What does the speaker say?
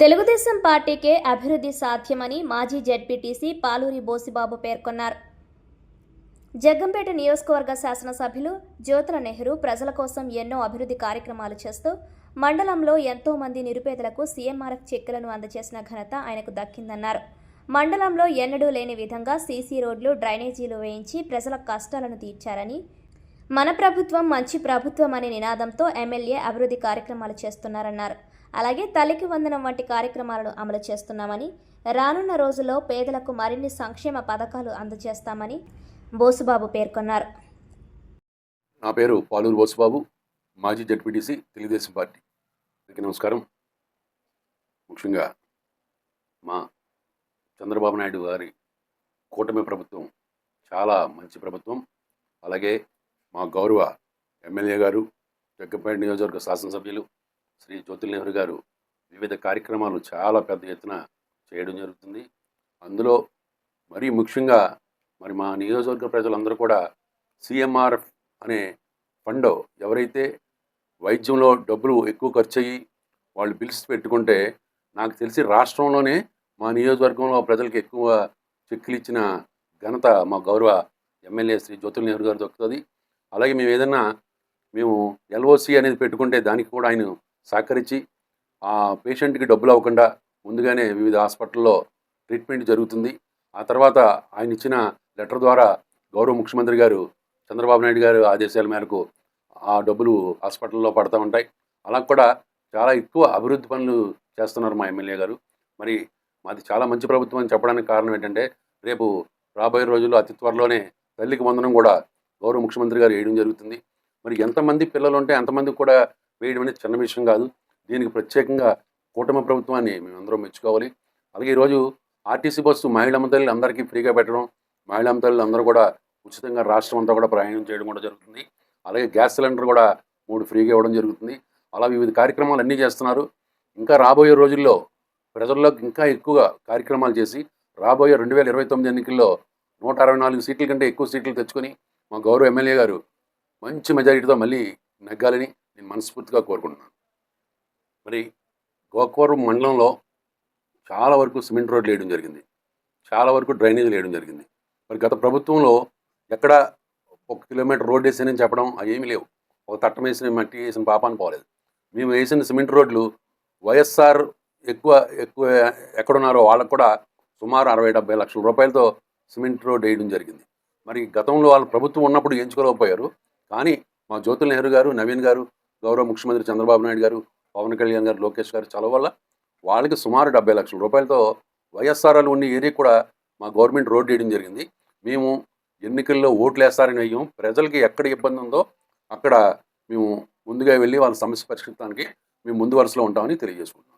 తెలుగుదేశం పార్టీకే అభివృద్ధి సాధ్యమని మాజీ జెడ్పీటీసీ పాలూరి బోసిబాబు పేర్కొన్నారు. జగ్గంపేట నియోజకవర్గ శాసనసభ్యులు జ్యోతుల నెహ్రూ ప్రజల కోసం ఎన్నో అభివృద్ధి కార్యక్రమాలు చేస్తూ మండలంలో ఎంతో మంది నిరుపేదలకు సీఎంఆర్ఎఫ్ చెక్కులను అందజేసిన ఘనత ఆయనకు దక్కిందన్నారు. మండలంలో ఎన్నడూ లేని విధంగా సీసీ రోడ్లు, డ్రైనేజీలు వేయించి ప్రజల కష్టాలను తీర్చారని, మన ప్రభుత్వం మంచి ప్రభుత్వం అనే నినాదంతో ఎమ్మెల్యే అభివృద్ధి కార్యక్రమాలు చేస్తున్నారన్నారు. అలాగే తల్లికి వందనం వంటి కార్యక్రమాలను అమలు చేస్తున్నామని, రానున్న రోజుల్లో పేదలకు మరిన్ని సంక్షేమ పథకాలు అందజేస్తామని బోసుబాబు పేర్కొన్నారు. నా పేరు పాలూరు బోసుబాబు, మాజీ జెడ్పీటీసీ, తెలుగుదేశం పార్టీ. నమస్కారం. ముఖ్యంగా మా చంద్రబాబు నాయుడు గారి కూటమి ప్రభుత్వం చాలా మంచి ప్రభుత్వం. అలాగే మా గౌరవ ఎమ్మెల్యే గారు, జగ్గంపేట నియోజకవర్గ శాసనసభ్యులు శ్రీ జ్యోతుల నెహ్రూ గారు వివిధ కార్యక్రమాలు చాలా పెద్ద ఎత్తున చేయడం జరుగుతుంది. అందులో మరీ ముఖ్యంగా మా నియోజకవర్గ ప్రజలందరూ కూడా సీఎంఆర్ఎఫ్ అనే ఫండ్, ఎవరైతే వైద్యంలో డబ్బులు ఎక్కువ ఖర్చు అయ్యి వాళ్ళు బిల్స్ పెట్టుకుంటే, నాకు తెలిసి రాష్ట్రంలోనే మా నియోజకవర్గంలో ప్రజలకు ఎక్కువ చెక్కులు ఇచ్చిన ఘనత మా గౌరవ ఎమ్మెల్యే శ్రీ జ్యోతుల నెహ్రూ గారు దొరుకుతుంది. అలాగే మేము ఎల్ఓసి అనేది పెట్టుకుంటే దానికి కూడా ఆయన సహకరించి ఆ పేషెంట్కి డబ్బులు అవ్వకుండా ముందుగానే వివిధ హాస్పిటల్లో ట్రీట్మెంట్ జరుగుతుంది. ఆ తర్వాత ఆయన ఇచ్చిన లెటర్ ద్వారా గౌరవ ముఖ్యమంత్రి గారు చంద్రబాబు నాయుడు గారు ఆదేశాల మేరకు ఆ డబ్బులు హాస్పిటల్లో పడుతూ ఉంటాయి. అలా కూడా చాలా ఎక్కువ అభివృద్ధి పనులు చేస్తున్నారు మా ఎమ్మెల్యే గారు. మరి మాది చాలా మంచి ప్రభుత్వం అని చెప్పడానికి కారణం ఏంటంటే, రేపు రాబోయే రోజుల్లో అతి త్వరలోనే తల్లికి వందనం కూడా గౌరవ ముఖ్యమంత్రి గారు వేయడం జరుగుతుంది. మరి ఎంతమంది పిల్లలు ఉంటే అంతమందికి కూడా వేయడం అనేది చిన్న విషయం కాదు. దీనికి ప్రత్యేకంగా కూటమి ప్రభుత్వాన్ని మేమందరం మెచ్చుకోవాలి. అలాగే ఈరోజు ఆర్టీసీ బస్సు మహిళమ్మ తల్లి అందరికీ ఫ్రీగా పెట్టడం, మహిళమ్మ తల్లి అందరూ కూడా ఉచితంగా రాష్ట్రం అంతా కూడా ప్రయాణం చేయడం కూడా జరుగుతుంది. అలాగే గ్యాస్ సిలిండర్ కూడా 3 ఫ్రీగా ఇవ్వడం జరుగుతుంది. అలా వివిధ కార్యక్రమాలు అన్నీ చేస్తున్నారు. ఇంకా రాబోయే రోజుల్లో ప్రజల్లోకి ఇంకా ఎక్కువగా కార్యక్రమాలు చేసి రాబోయే 2029 ఎన్నికల్లో 164 సీట్ల కంటే ఎక్కువ సీట్లు తెచ్చుకొని మా గౌరవ ఎమ్మెల్యే గారు మంచి మెజారిటీతో మళ్ళీ నెగ్గాలని నేను మనస్ఫూర్తిగా కోరుకుంటున్నాను. మరి గోకవరం మండలంలో చాలా వరకు సిమెంట్ రోడ్లు వేయడం జరిగింది, చాలా వరకు డ్రైనేజీలు వేయడం జరిగింది. మరి గత ప్రభుత్వంలో ఎక్కడ 1 కిలోమీటర్ రోడ్డు వేసానని చెప్పడం అవేమీ లేవు. ఒక తట్టం వేసిన మట్టి వేసిన పాపాన్ని పోలేదు. మేము వేసిన సిమెంట్ రోడ్లు వైఎస్ఆర్ ఎక్కువ ఎక్కడున్నారో వాళ్ళకు కూడా సుమారు 60-70 లక్షల రూపాయలతో సిమెంట్ రోడ్డు వేయడం జరిగింది. మరి గతంలో వాళ్ళ ప్రభుత్వం ఉన్నప్పుడు ఎంచుకోలేకపోయారు. కానీ మా జ్యోతుల నెహ్రూ గారు, నవీన్ గారు, గౌరవ ముఖ్యమంత్రి చంద్రబాబు నాయుడు గారు, పవన్ కళ్యాణ్ గారు, లోకేష్ గారు చలవ వల్ల వాళ్ళకి సుమారు 70 లక్షల రూపాయలతో వైఎస్ఆర్లు ఉన్న ఏరియా కూడా మా గవర్నమెంట్ రోడ్డు వేయడం జరిగింది. మేము ఎన్నికల్లో ఓట్లు వేస్తారని వేయం, ప్రజలకి ఎక్కడ ఇబ్బంది ఉందో అక్కడ మేము ముందుగా వెళ్ళి వాళ్ళ సమస్య పరిష్కరించడానికి మేము ముందు వరుసలో ఉంటామని తెలియజేసుకుంటున్నాం.